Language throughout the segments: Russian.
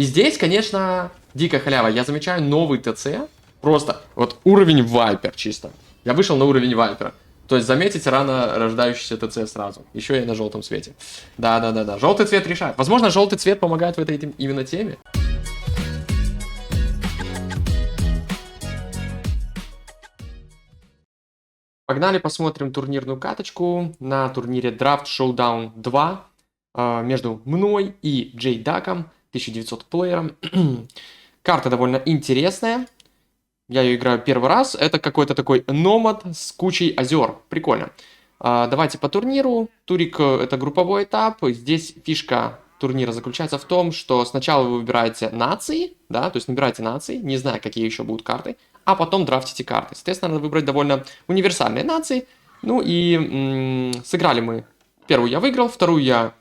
И здесь, конечно, дикая халява. Я замечаю новый ТЦ. Просто вот уровень Вайпер чисто. Я вышел на уровень Вайпера. То есть заметить рано рождающийся ТЦ сразу. Еще и на желтом цвете. Да. Желтый цвет решает. Возможно, желтый цвет помогает в этой именно теме. Погнали посмотрим турнирную каточку на турнире Draft Showdown 2 между мной и Джей Даком, 1900 плеером. Карта довольно интересная. Я ее играю первый раз. Это какой-то такой номад с кучей озер. Прикольно. Давайте по турниру. Турик — это групповой этап. Здесь фишка турнира заключается в том, что сначала вы выбираете нации, да, то есть набираете нации, не зная, какие еще будут карты, а потом драфтите карты. Соответственно, надо выбрать довольно универсальные нации. Ну и сыграли мы. Первую я выиграл, вторую я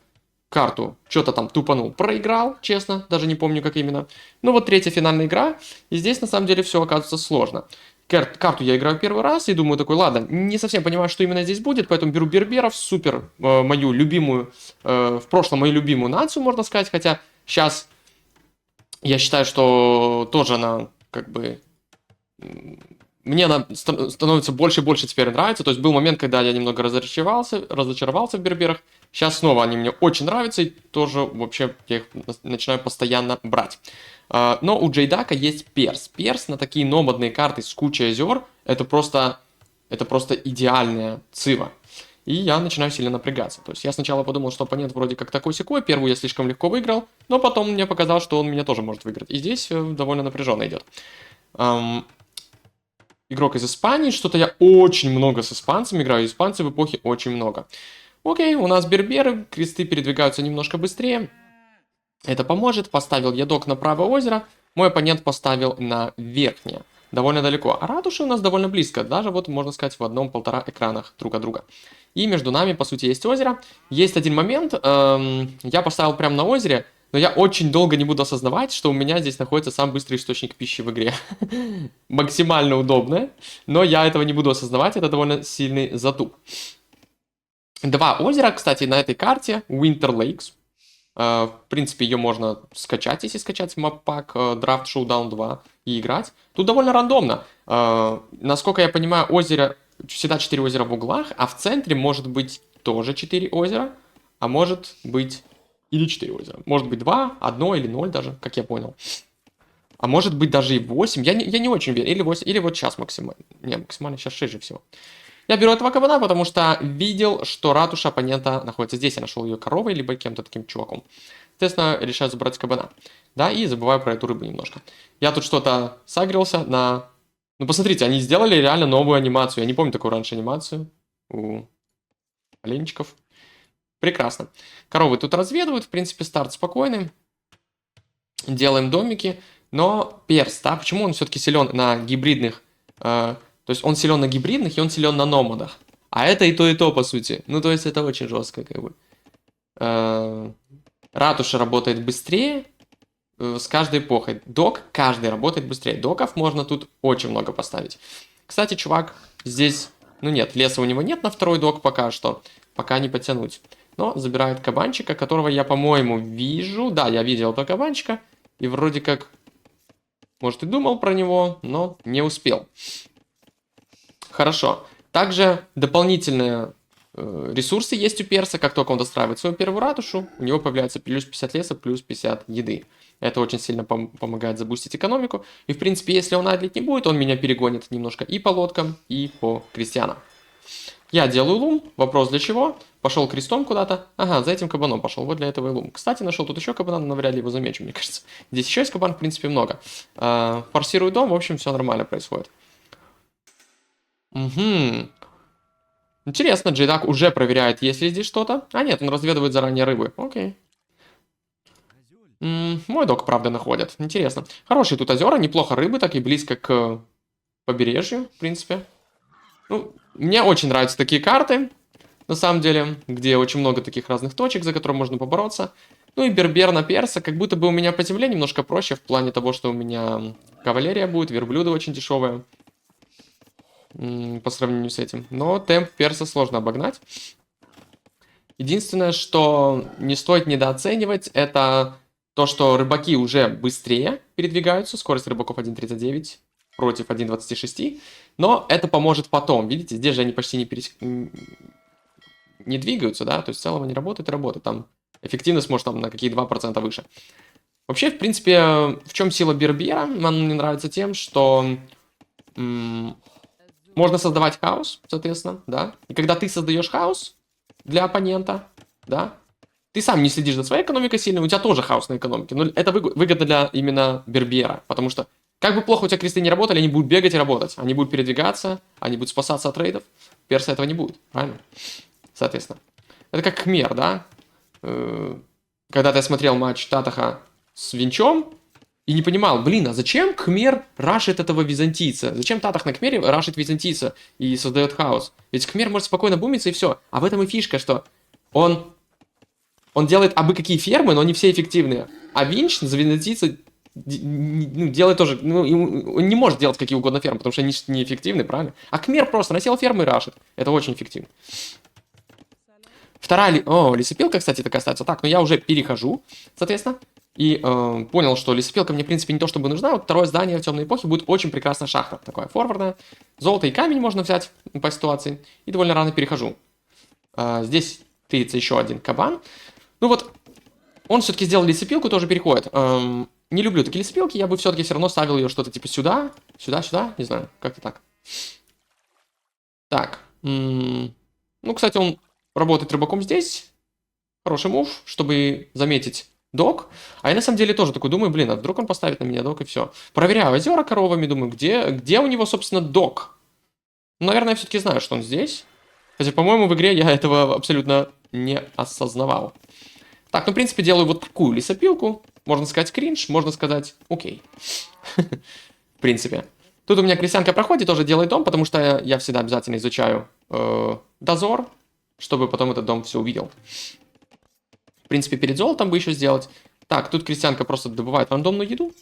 карту что-то там тупанул, проиграл, честно, даже не помню, как именно. Ну вот третья финальная игра, и здесь на самом деле все оказывается сложно. Карту я играю первый раз и думаю такой, ладно, не совсем понимаю, что именно здесь будет, поэтому беру берберов, супер, мою любимую, в прошлом мою любимую нацию, можно сказать, хотя сейчас я считаю, что тоже она как бы... Мне она становится больше и больше теперь нравится. То есть был момент, когда я немного разочаровался в берберах. Сейчас снова они мне очень нравятся, и тоже вообще я их начинаю постоянно брать. Но у Джейдака есть перс. Перс на такие номадные карты с кучей озер — это просто идеальная цива. И я начинаю сильно напрягаться. То есть я сначала подумал, что оппонент вроде как такой-сякой, первую я слишком легко выиграл, но потом мне показалось, что он меня тоже может выиграть. И здесь довольно напряженно идет. Игрок из Испании, что-то я очень много с испанцами играю, испанцев в эпохе очень много. Окей, у нас берберы, кресты передвигаются немножко быстрее. Это поможет. Поставил я док на правое озеро, мой оппонент поставил на верхнее. Довольно далеко. А ратуши у нас довольно близко, даже вот можно сказать в одном-полтора экранах друг от друга. И между нами, по сути, есть озеро. Есть один момент, я поставил прямо на озере, но я очень долго не буду осознавать, что у меня здесь находится самый быстрый источник пищи в игре. Максимально удобно, но я этого не буду осознавать, это довольно сильный затуп. Два озера, кстати, на этой карте, Winter Lakes. В принципе, ее можно скачать, если скачать маппак Draft Showdown 2 и играть. Тут довольно рандомно. Насколько я понимаю, озеро, всегда 4 озера в углах, а в центре может быть тоже 4 озера, а может быть... Или 4 озера. Может быть 2, 1 или 0 даже, как я понял. А может быть даже и 8. Я не очень верю. Или 8, или вот сейчас максимально. Не, максимально сейчас 6 же всего. Я беру этого кабана, потому что видел, что ратуша оппонента находится здесь. Я нашел ее коровой, либо кем-то таким чуваком. Соответственно, решаю забрать кабана. Да, и забываю про эту рыбу немножко. Я тут что-то сагрился на... Ну, посмотрите, они сделали реально новую анимацию. Я не помню такую раньше анимацию у оленчиков. Прекрасно. Коровы тут разведывают, в принципе, старт спокойный. Делаем домики. Но перс, да, почему он все-таки силен на гибридных? То есть он силен на гибридных и он силен на номадах. А это и то, по сути. Ну, то есть это очень жестко, как бы. Ратуша работает быстрее с каждой эпохой. Док каждый работает быстрее. Доков можно тут очень много поставить. Кстати, чувак здесь... Ну нет, леса у него нет на второй док пока что. Пока не потянуть. Но забирает кабанчика, которого я, по-моему, вижу. Да, я видел этого кабанчика. И вроде как, может, и думал про него, но не успел. Хорошо. Также дополнительные ресурсы есть у перса. Как только он достраивает свою первую ратушу, у него появляется плюс 50 леса, плюс 50 еды. Это очень сильно помогает забустить экономику. И, в принципе, если он адлить не будет, он меня перегонит немножко и по лодкам, и по крестьянам. Я делаю лум. Вопрос для чего? Пошел крестом куда-то. Ага, за этим кабаном пошел. Вот для этого и лум. Кстати, нашел тут еще кабана, но вряд ли его замечу, мне кажется. Здесь еще есть кабан, в принципе, много. Форсирую дом, в общем, все нормально происходит. Угу. Интересно, Джейдак уже проверяет, есть ли здесь что-то. А нет, он разведывает заранее рыбы. Окей. Мой док, правда, находят. Интересно. Хорошие тут озера, неплохо рыбы, так и близко к побережью, в принципе. Ну, мне очень нравятся такие карты, на самом деле, где очень много таких разных точек, за которые можно побороться. Ну и бербер на перса, как будто бы у меня по земле немножко проще, в плане того, что у меня кавалерия будет, верблюды очень дешевые по сравнению с этим. Но темп перса сложно обогнать. Единственное, что не стоит недооценивать, это то, что рыбаки уже быстрее передвигаются. Скорость рыбаков 1.39 против 1.26. Но это поможет потом. Видите, здесь же они почти не двигаются, да? То есть в целом они работают и работают. Там эффективность может там на какие 2% выше. Вообще, в принципе, в чем сила Бербера? Мне нравится тем, что можно создавать хаос, соответственно, да? И когда ты создаешь хаос для оппонента, да, ты сам не следишь за своей экономикой сильно, у тебя тоже хаос на экономике. Но это выгодно для именно Бербера, потому что как бы плохо у тебя кресты не работали, они будут бегать и работать. Они будут передвигаться, они будут спасаться от рейдов. Перса этого не будет, правильно? Соответственно. Это как Хмер, да? Когда ты смотрел матч Татаха с Винчом и не понимал, блин, а зачем Хмер рашит этого византийца? Зачем Татах на Хмере рашит византийца и создает хаос? Ведь Хмер может спокойно бумиться и все. А в этом и фишка, что он делает абы какие фермы, но они все эффективные. А Винч за византийца делает тоже... он не может делать какие угодно фермы, потому что они неэффективны, правильно? А Хмер просто насел фермы и рашит. Это очень эффективно. Вторая... лесопилка, кстати, такая остается. Так, но я уже перехожу, соответственно. И понял, что лесопилка мне, в принципе, не то чтобы нужна. Вот второе здание в темной эпохе будет очень прекрасная шахта. Такое форвардное. Золото и камень можно взять по ситуации. И довольно рано перехожу. Здесь тырится еще один кабан. Ну вот, он все-таки сделал лесопилку, тоже переходит. Не люблю такие лесопилки, я бы все-таки все равно ставил ее что-то типа сюда, сюда, не знаю, как-то так. Так. Ну, кстати, он работает рыбаком здесь. Хороший мув, чтобы заметить док. А я на самом деле тоже такой думаю, блин, а вдруг он поставит на меня док и все. Проверяю озера коровами, думаю, где у него, собственно, док? Ну, наверное, я все-таки знаю, что он здесь. Хотя, по-моему, в игре я этого абсолютно не осознавал. Так, ну, в принципе, делаю вот такую лесопилку. Можно сказать кринж, можно сказать окей. В принципе. Тут у меня крестьянка проходит, тоже делает дом, потому что я всегда обязательно изучаю дозор, чтобы потом этот дом все увидел. В принципе, перед золотом бы еще сделать. Так, тут крестьянка просто добывает рандомную еду.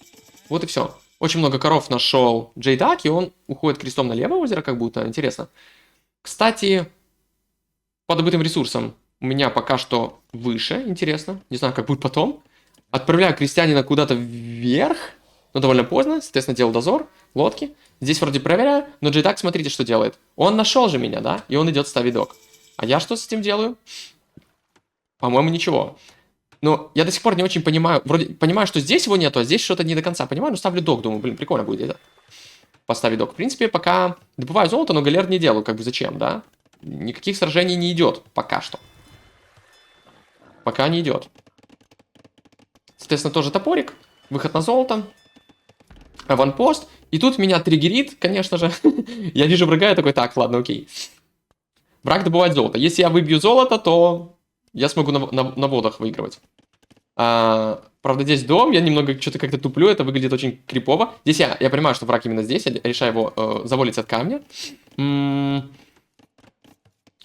Вот и все. Очень много коров нашел Джейдак, и он уходит крестом на левое озеро, как будто. Интересно. Кстати, по добытым ресурсам у меня пока что выше. Интересно. Не знаю, как будет потом. Отправляю крестьянина куда-то вверх. Но довольно поздно. Соответственно, делал дозор. Лодки. Здесь вроде проверяю. Но Джейдак, смотрите, что делает. Он нашел же меня, да? И он идет ставить док. А я что с этим делаю? По-моему, ничего. Но я до сих пор не очень понимаю. Вроде понимаю, что здесь его нету, а здесь что-то не до конца понимаю. Но ставлю док. Думаю, блин, прикольно будет это. Поставить док. В принципе, пока добываю золото, но галер не делаю. Как бы зачем, да? Никаких сражений не идет. Пока что. Пока не идет. Соответственно, тоже топорик. Выход на золото. Аванпост. И тут меня триггерит, конечно же. Я вижу врага, я такой, так, ладно, окей. Враг добывает золото. Если я выбью золото, то я смогу на водах выигрывать. Правда, здесь дом, я немного что-то как-то туплю, это выглядит очень крипово. Здесь я понимаю, что враг именно здесь, я решаю его завалить от камня.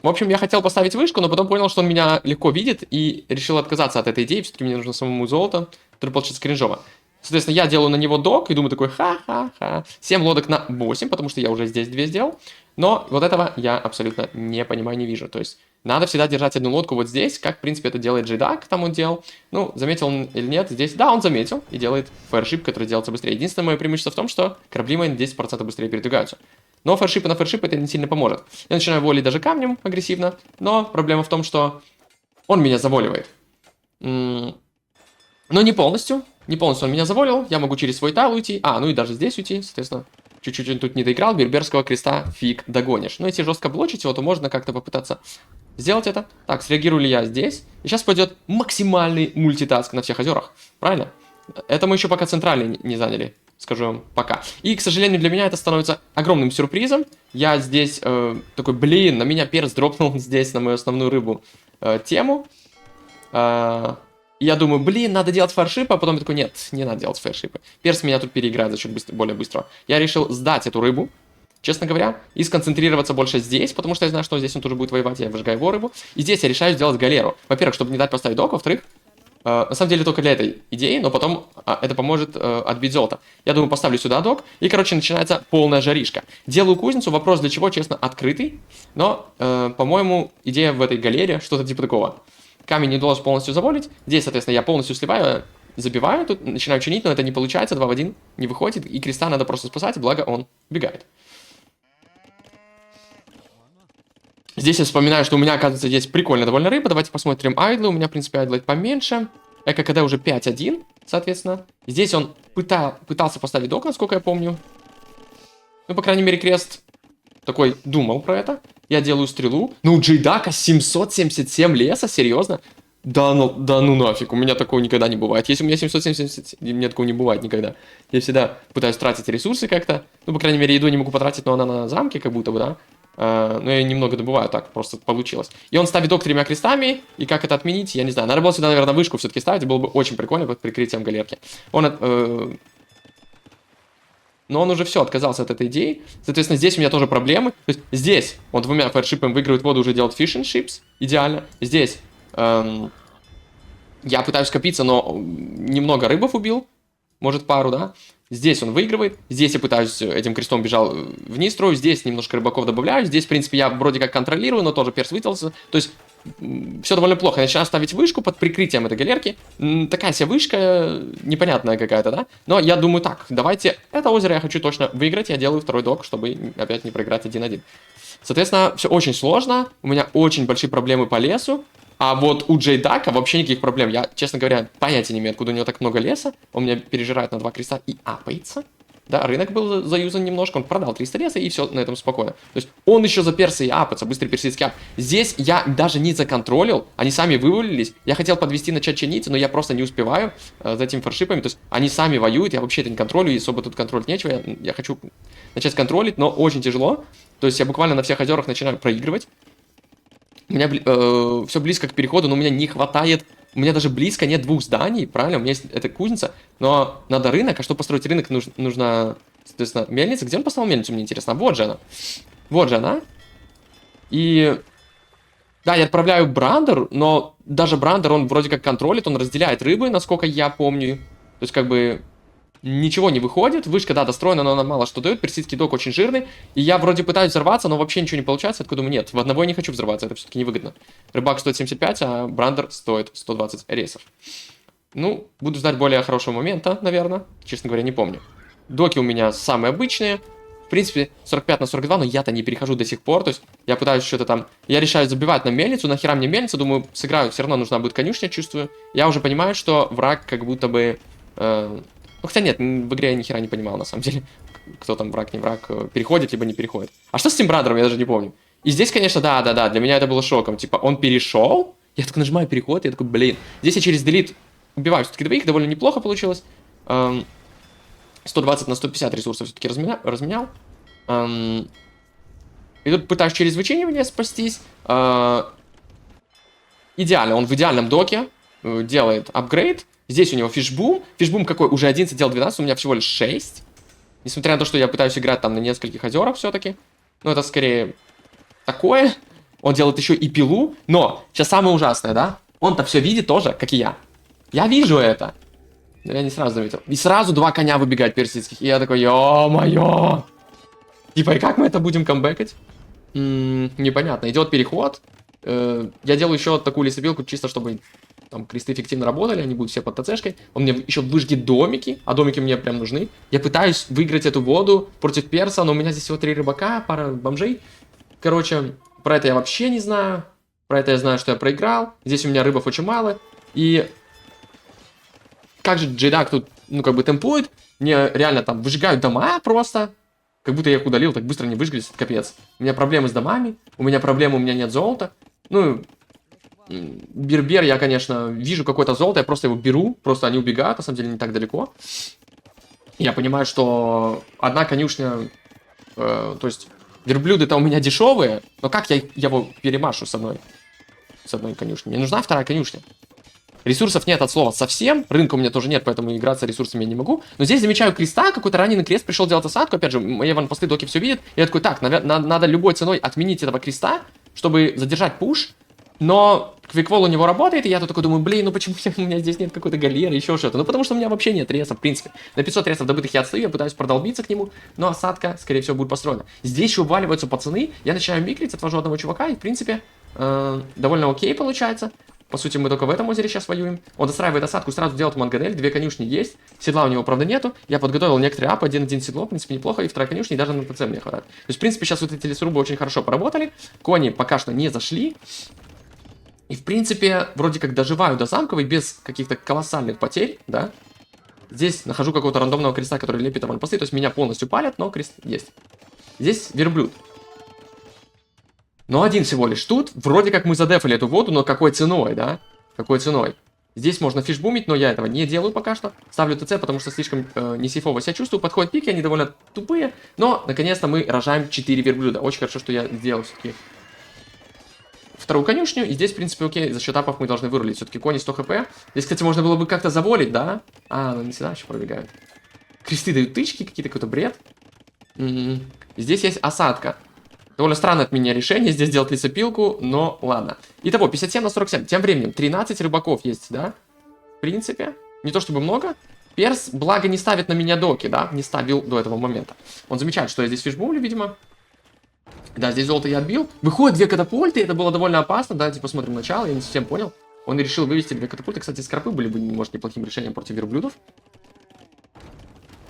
В общем, я хотел поставить вышку, но потом понял, что он меня легко видит и решил отказаться от этой идеи. Все-таки мне нужно самому золото, которое получится кринжово. Соответственно, я делаю на него док и думаю такой, ха-ха-ха. 7 лодок на 8, потому что я уже здесь 2 сделал. Но вот этого я абсолютно не понимаю, не вижу. То есть надо всегда держать одну лодку вот здесь, как, в принципе, это делает Джейдак, там он делал. Ну, заметил он или нет здесь? Да, он заметил и делает фаершип, который делается быстрее. Единственное мое преимущество в том, что корабли мои на 10% быстрее передвигаются. Но фаершипы на фаершип это не сильно поможет. Я начинаю волить даже камнем агрессивно, но проблема в том, что он меня заволивает. Но не полностью. Не полностью он меня заволил. Я могу через свой тайл уйти. Ну и даже здесь уйти, соответственно. Чуть-чуть он тут не доиграл. Берберского креста фиг догонишь. Но если жестко блочить его, то можно как-то попытаться сделать это. Так, среагирую ли я здесь? И сейчас пойдет максимальный мультитаск на всех озерах. Правильно? Это мы еще пока центральный не заняли. Скажу вам пока. И, к сожалению, для меня это становится огромным сюрпризом. Я здесь такой, блин, на меня перс дропнул здесь, на мою основную рыбу тему. Я думаю, блин, надо делать фаршипы, а потом я такой, нет, не надо делать фаршипы. Перс меня тут переиграет за счет более быстрого. Я решил сдать эту рыбу, честно говоря, и сконцентрироваться больше здесь, потому что я знаю, что здесь он тоже будет воевать, я выжигаю его рыбу. И здесь я решаю сделать галеру. Во-первых, чтобы не дать поставить док, во-вторых, на самом деле только для этой идеи, но потом это поможет отбить золото. Я думаю, поставлю сюда док, и, короче, начинается полная жаришка. Делаю кузницу, вопрос для чего, честно, открытый, но, по-моему, идея в этой галере что-то типа такого. Камень не удалось полностью заволить. Здесь, соответственно, я полностью сливаю. забиваю, тут начинаю чинить, но это не получается, 2 в 1 не выходит, и креста надо просто спасать, благо он убегает. Здесь я вспоминаю, что у меня, оказывается, есть прикольная довольно рыба. Давайте посмотрим айдлы. У меня, в принципе, айдлы поменьше. ЭККД уже 5-1, соответственно. Здесь он пытался поставить док, насколько я помню. Ну, по крайней мере, крест такой думал про это. Я делаю стрелу. Ну, у Джейдака 777 леса, серьезно? Да ну нафиг, у меня такого никогда не бывает. Если у меня 770, у меня такого не бывает никогда. Я всегда пытаюсь тратить ресурсы как-то. Ну, по крайней мере, еду не могу потратить, но она на замке как будто бы, да. Но я немного добываю, так просто получилось. И он ставит док 3 крестами, и как это отменить, я не знаю. Надо было сюда, наверное, вышку все-таки ставить, было бы очень прикольно под прикрытием галерки. Но он уже все отказался от этой идеи. Соответственно, здесь у меня тоже проблемы. То есть здесь он 2 фаершипами выигрывает воду, уже делает fishing ships, идеально. Здесь я пытаюсь копиться, но немного рыбов убил, может пару, да. Здесь он выигрывает, здесь я пытаюсь этим крестом бежал вниз строю, здесь немножко рыбаков добавляю, здесь, в принципе, я вроде как контролирую, но тоже перс вытелся. То есть все довольно плохо. Я начинаю ставить вышку под прикрытием этой галерки. Такая себе вышка, непонятная какая-то, да? Но я думаю так, давайте это озеро я хочу точно выиграть, я делаю второй док, чтобы опять не проиграть 1-1. Соответственно, все очень сложно, у меня очень большие проблемы по лесу. А вот у Джейдака вообще никаких проблем. Я, честно говоря, понятия не имею, откуда у него так много леса. Он меня пережирает на 2 креста и апается. Да, рынок был заюзан немножко, он продал 300 леса и все на этом спокойно. То есть он еще за персы и апается, быстрый персидский ап. Здесь я даже не законтролил, они сами вывалились. Я хотел подвести начать чинить, но я просто не успеваю за этими фаршипами. То есть они сами воюют, я вообще это не контролю, и особо тут контролить нечего. Я хочу начать контролить, но очень тяжело. То есть я буквально на всех озерах начинаю проигрывать. У меня все близко к переходу, но у меня не хватает. У меня даже близко нет 2 зданий, правильно? У меня есть эта кузница, но надо рынок. А чтобы построить рынок, нужно, соответственно, мельница. Где он поставил мельницу, мне интересно? Вот же она. Вот же она. И да, я отправляю Брандер, но даже Брандер, он вроде как контролит, он разделяет рыбы, насколько я помню. То есть как бы ничего не выходит. Вышка, да, достроена, но она мало что дает. Персидский док очень жирный. И я вроде пытаюсь взорваться, но вообще ничего не получается. Откуда думаю, нет, в одного я не хочу взорваться. Это все-таки невыгодно. Рыбак стоит 75, а Брандер стоит 120 рейсов. Ну, буду ждать более хорошего момента, наверное. Честно говоря, не помню. Доки у меня самые обычные. В принципе, 45 на 42, но я-то не перехожу до сих пор. То есть я пытаюсь что-то там... Я решаю забивать на мельницу. Нахера мне мельница? Думаю, сыграю. Все равно нужна будет конюшня, чувствую. Я уже понимаю, что враг как будто бы... Ну, хотя нет, в игре я ни хера не понимал, на самом деле. Кто там враг, не враг, переходит, либо не переходит. А что с тем Брандером, я даже не помню. И здесь, конечно, да, для меня это было шоком. Типа, он перешел, я такой нажимаю переход, и я такой, блин. Здесь я через делит убиваю все-таки двоих, довольно неплохо получилось. 120 на 150 ресурсов все-таки разменял. И тут пытаюсь через вычинивание спастись. Идеально, он в идеальном доке делает апгрейд. Здесь у него фишбум. Фишбум какой? Уже 11, делал 12, у меня всего лишь 6. Несмотря на то, что я пытаюсь играть там на нескольких озерах все-таки. Но это скорее такое. Он делает еще и пилу. Но сейчас самое ужасное, да? Он-то все видит тоже, как и я. Я вижу это. Но я не сразу заметил. И сразу 2 коня выбегают персидских. И я такой, ё-моё. Типа, и как мы это будем камбэкать? Непонятно. Идет переход. Я делаю еще такую лесопилку, чисто чтобы... Там кресты эффективно работали, они будут все под ТЦшкой. Он мне еще выжгет домики, а домики мне прям нужны. Я пытаюсь выиграть эту воду против перса, но у меня здесь всего 3 рыбака, пара бомжей. Короче, про это я вообще не знаю. Про это я знаю, что я проиграл. Здесь у меня рыбов очень мало. И как же Джейдак тут, ну, как бы темпует. Мне реально там выжигают дома просто. Как будто я их удалил, так быстро не выжглись, капец. У меня проблемы с домами, у меня нет золота. Ну... Бербер, я, конечно, вижу какое-то золото, я просто его беру, просто они убегают, на самом деле, не так далеко. Я понимаю, что одна конюшня, то есть верблюды-то у меня дешевые, но как я его перемашу с одной конюшней? Мне нужна вторая конюшня. Ресурсов нет от слова совсем, рынка у меня тоже нет, поэтому играться ресурсами я не могу. Но здесь замечаю креста, какой-то раненый крест пришел делать осадку, опять же, мои ванпосты доки все видят. Я такой, так, надо любой ценой отменить этого креста, чтобы задержать пуш. Но квиквол у него работает, и я тут такой думаю, блин, ну почему у меня здесь нет какой-то галеры, еще что-то. Ну потому что у меня вообще нет ресов, в принципе. На 500 ресов добытых я отстаю, я пытаюсь продолбиться к нему, но осадка, скорее всего, будет построена. Здесь еще уваливаются пацаны, я начинаю микрить, отвожу одного чувака, и в принципе, довольно окей получается. По сути, мы только в этом озере сейчас воюем. Он достраивает осадку, сразу делает манганель, 2 конюшни есть. Седла у него, правда, нету. Я подготовил некоторые апы, 1-1 седло, в принципе, неплохо. И вторая конюшня, и даже на ТЦ мне хватает. То есть, в принципе, сейчас вот эти лесорубы очень хорошо поработали. Кони пока что не зашли. И, в принципе, вроде как доживаю до замковой без каких-то колоссальных потерь, да. Здесь нахожу какого-то рандомного креста, который лепит аванпосты. То есть, меня полностью палят, но крест есть. Здесь верблюд. Но один всего лишь тут. Вроде как мы задефали эту воду, но какой ценой, да? Какой ценой? Здесь можно фишбумить, но я этого не делаю пока что. Ставлю ТЦ, потому что слишком несейфово себя чувствую. Подходят пики, они довольно тупые. Но, наконец-то, мы рожаем 4 верблюда. Очень хорошо, что я сделал все-таки вторую конюшню. И здесь, в принципе, окей, за счет апов мы должны вырулить. Все-таки кони 100 хп. Здесь, кстати, можно было бы как-то заволить, да? А, ну не всегда еще пробегают. Кресты дают тычки, какие-то какой-то бред. Здесь есть осадка. Довольно странное от меня решение здесь делать лесопилку, но ладно. Итого, 57 на 47. Тем временем, 13 рыбаков есть, да? В принципе. Не то чтобы много. Перс, благо, не ставит на меня доки, да? Не ставил до этого момента. Он замечает, что я здесь фишбумлю, видимо. Да, здесь золото я отбил. Выходит 2 катапульты, это было довольно опасно. Давайте посмотрим начало, я не совсем понял. Он решил вывести 2 катапульты. Кстати, скорпы были бы, может, неплохим решением против верблюдов.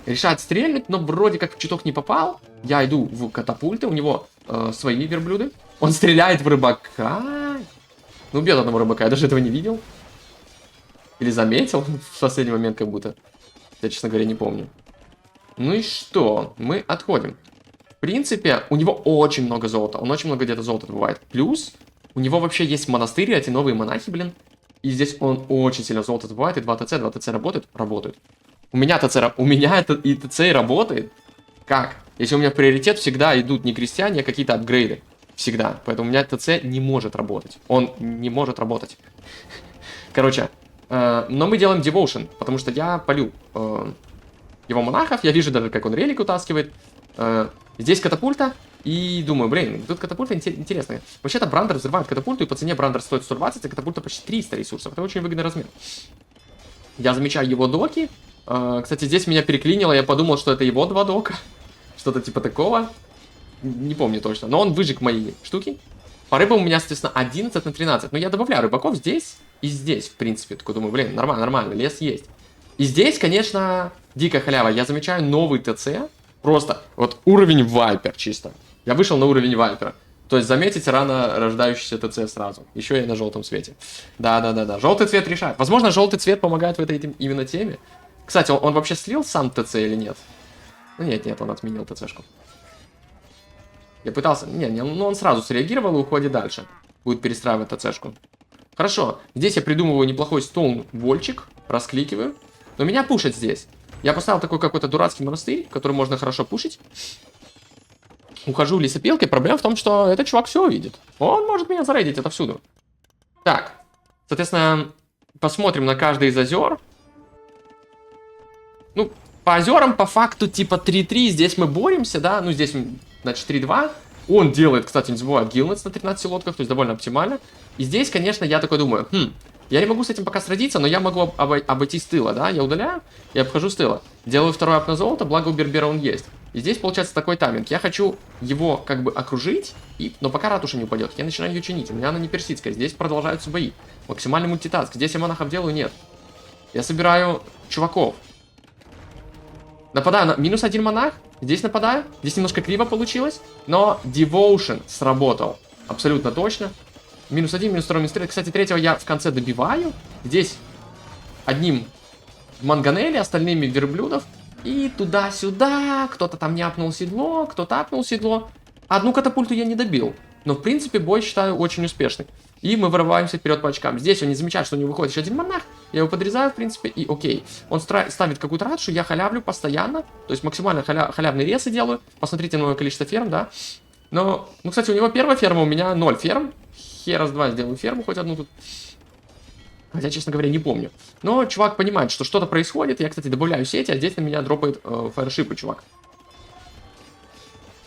Решает стрельнуть, но вроде как в чуток не попал. Я иду в катапульты, у него свои верблюды. Он стреляет в рыбака. Ну, убил одного рыбака, я даже этого не видел. Или заметил в последний момент как будто. Я, честно говоря, не помню. Ну и что? Мы отходим. В принципе, у него очень много золота. Он очень много где-то золота добывает. Плюс, у него вообще есть монастыри, эти новые монахи, блин. И здесь он очень сильно золото добывает. И 2 ТЦ работают? Работают. У меня это и ТЦ и работает. Как? Если у меня приоритет, всегда идут не крестьяне, а какие-то апгрейды. Всегда. Поэтому у меня ТЦ не может работать. Он не может работать. Короче, но мы делаем Devotion, потому что я полю его монахов. Я вижу даже, как он релик утаскивает. Здесь катапульта. И думаю, блин, тут катапульта интересная. Вообще-то Брандер взрывает катапульту, и по цене Брандер стоит 120, а катапульта почти 300 ресурсов. Это очень выгодный размер. Я замечаю его доки. Кстати, здесь меня переклинило, я подумал, что это его 2 дока. Что-то типа такого. Не помню точно. Но он выжег мои штуки. По рыбам у меня, соответственно, 11 на 13. Но я добавляю рыбаков здесь и здесь, в принципе. Такой думаю, блин, нормально, лес есть. И здесь, конечно, дикая халява. Я замечаю новый ТЦ. Просто вот уровень Вайпер чисто. Я вышел на уровень Вайпера. То есть заметить рано рождающийся ТЦ сразу. Еще и на желтом цвете. Да. Желтый цвет решает. Возможно, желтый цвет помогает в этой именно теме. Кстати, он вообще слил сам ТЦ или нет? Ну нет, он отменил ТЦшку. Я пытался... ну он сразу среагировал и уходит дальше. Будет перестраивать ТЦшку. Хорошо, здесь я придумываю неплохой стоун-вольчик. Раскликиваю. Но меня пушат здесь. Я поставил такой какой-то дурацкий монастырь, который можно хорошо пушить. Ухожу в лесопилки. Проблема в том, что этот чувак все увидит. Он может меня зарейдить отовсюду. Так, соответственно, посмотрим на каждый из озер. Ну, по озерам, по факту, типа 3-3, здесь мы боремся, да, ну, здесь, значит, 3-2. Он делает, кстати, не забываю, гилнетс на 13 лодках, то есть довольно оптимально. И здесь, конечно, я такой думаю, я не могу с этим пока сразиться, но я могу обойти с тыла, да, я удаляю и обхожу с тыла. Делаю второй ап на золото, благо у Бербера он есть. И здесь получается такой тайминг, я хочу его как бы окружить, но пока ратуша не упадет, я начинаю ее чинить, у меня она не персидская, здесь продолжаются бои. Максимальный мультитаск, здесь я монахов делаю, нет. Я собираю чуваков. Нападаю на минус 1 монах. Здесь нападаю. Здесь немножко криво получилось. Но Devotion сработал. Абсолютно точно. Минус 1, минус 2, минус 3. Кстати, третьего я в конце добиваю. Здесь одним манганели, остальными верблюдов. И туда-сюда. Кто-то там не апнул седло, кто-то апнул седло. Одну катапульту я не добил. Но, в принципе, бой считаю очень успешный. И мы вырываемся вперед по очкам. Здесь он не замечает, что у него выходит еще один монах. Я его подрезаю, в принципе, и окей. Он ставит какую-то ратушу, я халявлю постоянно. То есть максимально халявные ресы делаю. Посмотрите на мое количество ферм, да. Но, ну, кстати, у него первая ферма, у меня 0 ферм. Херас 2 сделаю ферму, хоть одну тут. Хотя, честно говоря, не помню. Но чувак понимает, что что-то происходит. Я, кстати, добавляю сети, а здесь на меня дропает фаершипы, чувак.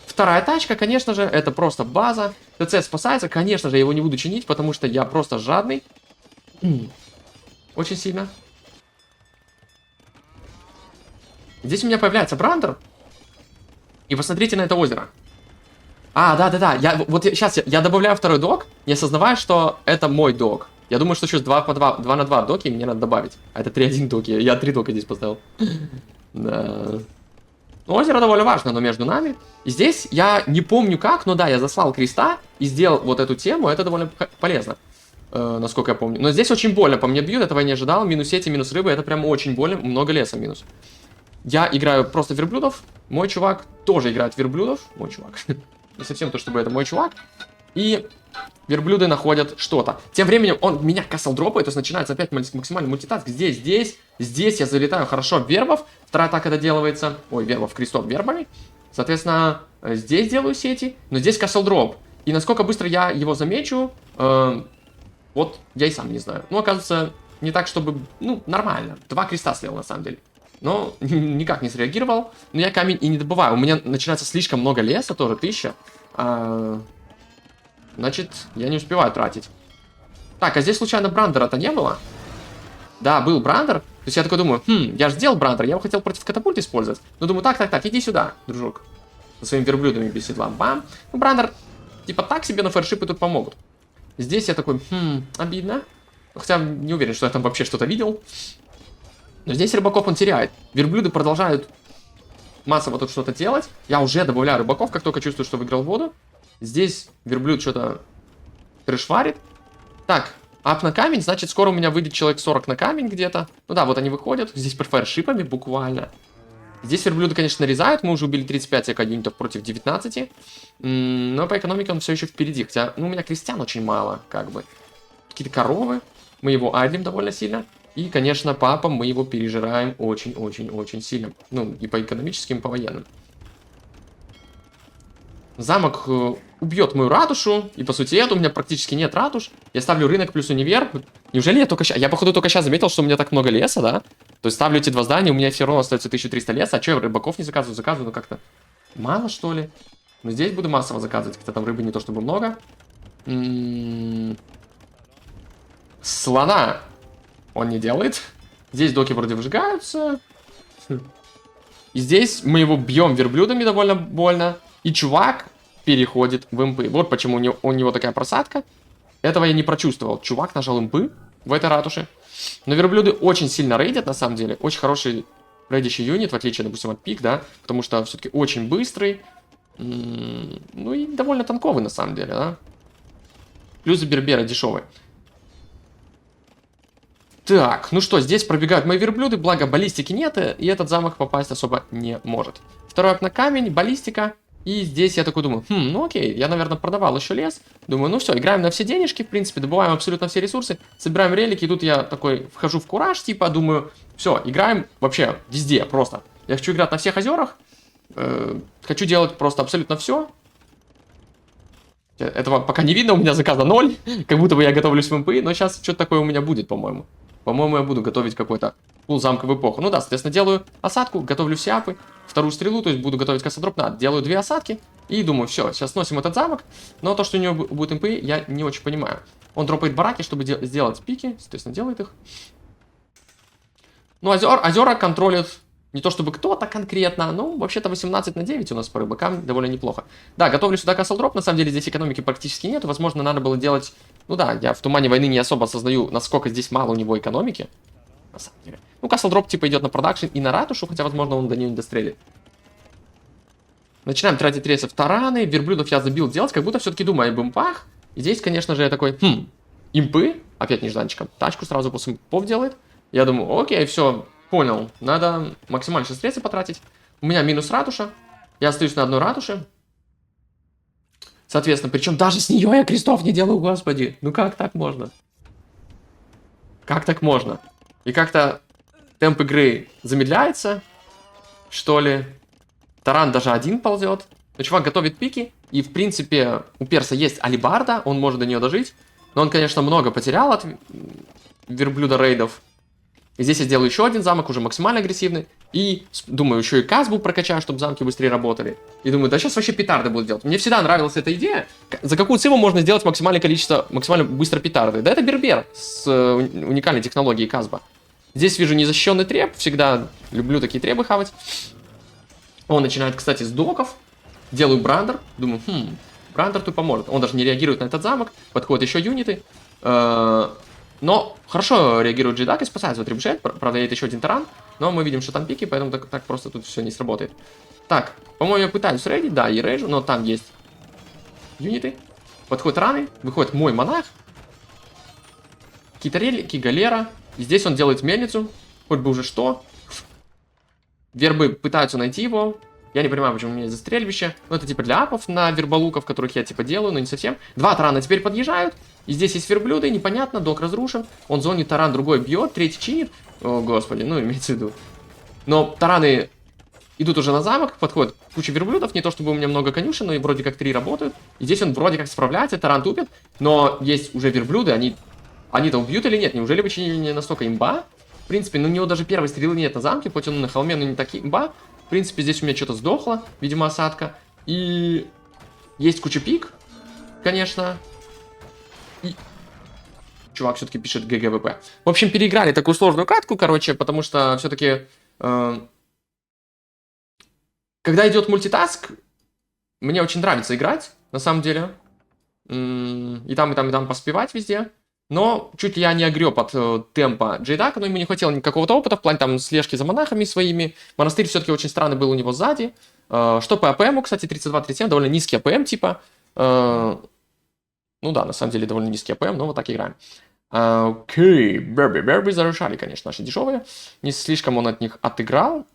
Вторая тачка, конечно же, это просто база. ТЦ спасается, конечно же, я его не буду чинить, потому что я просто жадный. Очень сильно. Здесь у меня появляется Брандер. И посмотрите на это озеро. Да. Вот сейчас я добавляю второй док, не осознавая, что это мой док. Я думаю, что сейчас 2 на 2 доки мне надо добавить. А это 3-1 доки. Я 3 дока здесь поставил. Да. Ну, озеро довольно важно, но между нами. И здесь я не помню как, но да, я заслал креста и сделал вот эту тему. Это довольно полезно, насколько я помню. Но здесь очень больно по мне бьют, этого я не ожидал. Минус сети, минус рыбы, это прям очень больно. Много леса минус. Я играю просто верблюдов. Мой чувак тоже играет верблюдов. Мой чувак. Не совсем то, чтобы это мой чувак. И верблюды находят что-то. Тем временем он меня касл дропает, то есть начинается опять максимальный мультитаск. Здесь я залетаю хорошо вербов. Вторая атака доделывается. Ой, вербов, крестов вербами. Соответственно, здесь делаю сети, но здесь касл дроп. И насколько быстро я его замечу, вот я и сам не знаю. Ну, оказывается, не так, чтобы, ну, нормально. 2 креста слил на самом деле. Но никак не среагировал. Но я камень и не добываю. У меня начинается слишком много леса, тоже 1000. Значит, я не успеваю тратить. Так, а здесь случайно брандера-то не было? Да, был брандер. То есть я такой думаю, я же сделал брандер, я его хотел против катапульт использовать. Но думаю, так, иди сюда, дружок. Со своими верблюдами без седла. Бам. Ну, брандер, типа так себе, но фэршипы тут помогут. Здесь я такой, обидно. Хотя не уверен, что я там вообще что-то видел. Но здесь рыбаков он теряет. Верблюды продолжают массово тут что-то делать. Я уже добавляю рыбаков, как только чувствую, что выиграл воду. Здесь верблюд что-то трэшварит. Так, ап на камень, значит, скоро у меня выйдет человек 40 на камень где-то. Ну да, вот они выходят. Здесь под фаершипами буквально. Здесь верблюды, конечно, нарезают. Мы уже убили 35 эко-юнитов против 19. Но по экономике он все еще впереди. Хотя, ну, у меня крестьян очень мало, как бы. Какие-то коровы. Мы его айдлим довольно сильно. И, конечно, папа, мы его пережираем очень-очень-очень сильно. Ну, и по экономическим, и по военным. Замок убьет мою ратушу, и по сути это у меня практически нет ратуш. Я ставлю рынок плюс универ. Неужели я только сейчас... Я, походу, только сейчас заметил, что у меня так много леса, да? То есть ставлю эти 2 здания, у меня все равно остается 1300 леса. А что я рыбаков не заказываю? Заказываю, ну как-то мало, что ли? Но здесь буду массово заказывать, хотя там рыбы не то чтобы много. Слона он не делает. Здесь доки вроде выжигаются. И здесь мы его бьем верблюдами довольно больно. И чувак переходит в импы. Вот почему у него такая просадка. Этого я не прочувствовал. Чувак нажал импы в этой ратуше. Но верблюды очень сильно рейдят, на самом деле. Очень хороший рейдящий юнит, в отличие, допустим, от пик, да. Потому что все-таки очень быстрый. Ну и довольно танковый, на самом деле, да. Плюс бербера дешевый. Так, ну что, здесь пробегают мои верблюды, благо баллистики нет, и этот замок попасть особо не может. Второй ап на камень, баллистика. И здесь я такой думаю, ну окей, я, наверное, продавал еще лес. Думаю, ну все, играем на все денежки, в принципе, добываем абсолютно все ресурсы, собираем релики, и тут я такой вхожу в кураж, типа, думаю, все, играем вообще везде, просто. Я хочу играть на всех озерах, хочу делать просто абсолютно все. Этого пока не видно, у меня заказа 0, как будто бы я готовлюсь в МП, но сейчас что-то такое у меня будет, по-моему. По-моему, я буду готовить какой-то пул замка в эпоху. Ну да, соответственно, делаю осадку, готовлю все апы, вторую стрелу, то есть буду готовить кассадроп, делаю 2 осадки и думаю, все, сейчас сносим этот замок. Но то, что у него будет МП, я не очень понимаю. Он дропает бараки, чтобы сделать пики, соответственно, делает их. Ну, озера контролят не то чтобы кто-то конкретно, но вообще-то 18 на 9 у нас по рыбакам довольно неплохо. Да, готовлю сюда кассадроп, на самом деле здесь экономики практически нет, возможно, надо было делать... Ну да, я в Тумане войны не особо осознаю, насколько здесь мало у него экономики. На самом деле. Ну, кассадроп типа идет на продакшн и на ратушу, хотя, возможно, он до нее не дострелит. Начинаем тратить рейсы в тараны, верблюдов я забил делать, как будто все-таки думаю об импах. И здесь, конечно же, я такой, импы, опять нежданчиком, тачку сразу после импов делает. Я думаю, окей, все, понял, надо максимально сейчас рейсы потратить. У меня минус ратуша, я остаюсь на одной ратуше. Соответственно, причем даже с нее я крестов не делаю, господи. Ну как так можно? Как так можно? И как-то темп игры замедляется, что ли. Таран даже один ползет. Но чувак готовит пики. И, в принципе, у перса есть алибарда, он может до нее дожить. Но он, конечно, много потерял от верблюда рейдов. И здесь я сделаю еще один замок, уже максимально агрессивный. И, думаю, еще и казбу прокачаю, чтобы замки быстрее работали. И думаю, да сейчас вообще петарды буду делать. Мне всегда нравилась эта идея. За какую цену можно сделать максимальное количество, максимально быстро петарды? Да это бербер с уникальной технологией казба. Здесь вижу незащищенный треб. Всегда люблю такие требы хавать. Он начинает, кстати, с доков. Делаю брандер. Думаю, брандер тут поможет. Он даже не реагирует на этот замок. Подходят еще юниты. Но хорошо реагирует Джейдак и спасает свой трибушет. Правда, есть еще один таран. Но мы видим, что там пики, поэтому так просто тут все не сработает. Так, по-моему, я пытаюсь рейдить. Да, и рейджу, но там есть юниты. Подходят раны, выходит мой монах. Какие-то релики, галера. И здесь он делает мельницу. Хоть бы уже что. Вербы пытаются найти его. Я не понимаю, почему у меня есть застрельбище. Но это типа для апов на верболуков, которых я типа делаю, но не совсем. Два тарана теперь подъезжают. И здесь есть верблюды, непонятно, док разрушен. Он зонит таран, другой бьет, третий чинит. О, господи, ну имеется в виду. Но тараны идут уже на замок, подходит куча верблюдов. Не то чтобы у меня много конюшен, но и вроде как 3 работают. И здесь он вроде как справляется, таран тупит. Но есть уже верблюды, они-то убьют или нет? Неужели вычинение настолько имба? В принципе, ну у него даже первой стрелы нет на замке, хоть он на холме, но не так имба. В принципе, здесь у меня что-то сдохло, видимо, осадка. И есть куча пик, конечно. И чувак все-таки пишет ГГВП. В общем, переиграли такую сложную катку, короче, потому что все-таки... когда идет мультитаск, мне очень нравится играть, на самом деле. И там, и там, и там поспевать везде. Но чуть я не огреб от темпа Джейдака, но ему не хватило никакого опыта в плане там слежки за монахами своими. Монастырь все-таки очень странный был у него сзади. Что по АПМу, кстати, 32-37, довольно низкий АПМ, типа. Ну да, на самом деле довольно низкий АПМ, но вот так играем. Окей, Берби зарушали, конечно, наши дешевые. Не слишком он от них отыграл.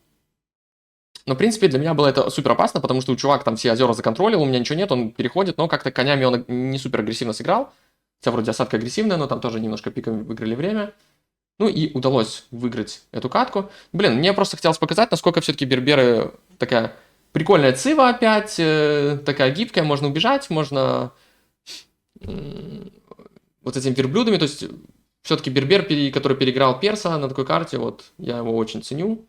Но, в принципе, для меня было это супер опасно, потому что у чувак там все озера законтролил, у меня ничего нет, он переходит, но как-то конями он не супер агрессивно сыграл. Хотя вроде осадка агрессивная, но там тоже немножко пиками выиграли время. Ну и удалось выиграть эту катку. Блин, мне просто хотелось показать, насколько все-таки берберы такая прикольная цива опять, такая гибкая, можно убежать, можно вот этими верблюдами, то есть все-таки бербер, который переиграл перса на такой карте, вот я его очень ценю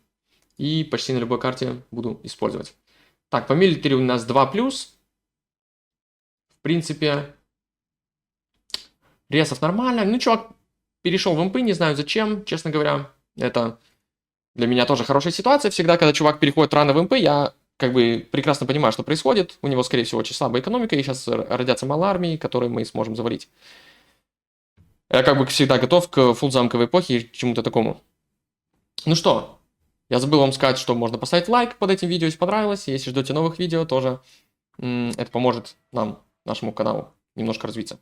и почти на любой карте буду использовать. Так, по милитари у нас 2+. В принципе, ресов нормально. Ну, чувак перешел в импы, не знаю зачем, честно говоря. Это для меня тоже хорошая ситуация. Всегда, когда чувак переходит рано в импы, я как бы прекрасно понимаю, что происходит. У него, скорее всего, очень слабая экономика, и сейчас родятся мало армии, которые мы сможем завалить. Я как бы всегда готов к фулл-замковой эпохе и к чему-то такому. Ну что, я забыл вам сказать, что можно поставить лайк под этим видео, если понравилось. Если ждете новых видео, тоже это поможет нам, нашему каналу, немножко развиться.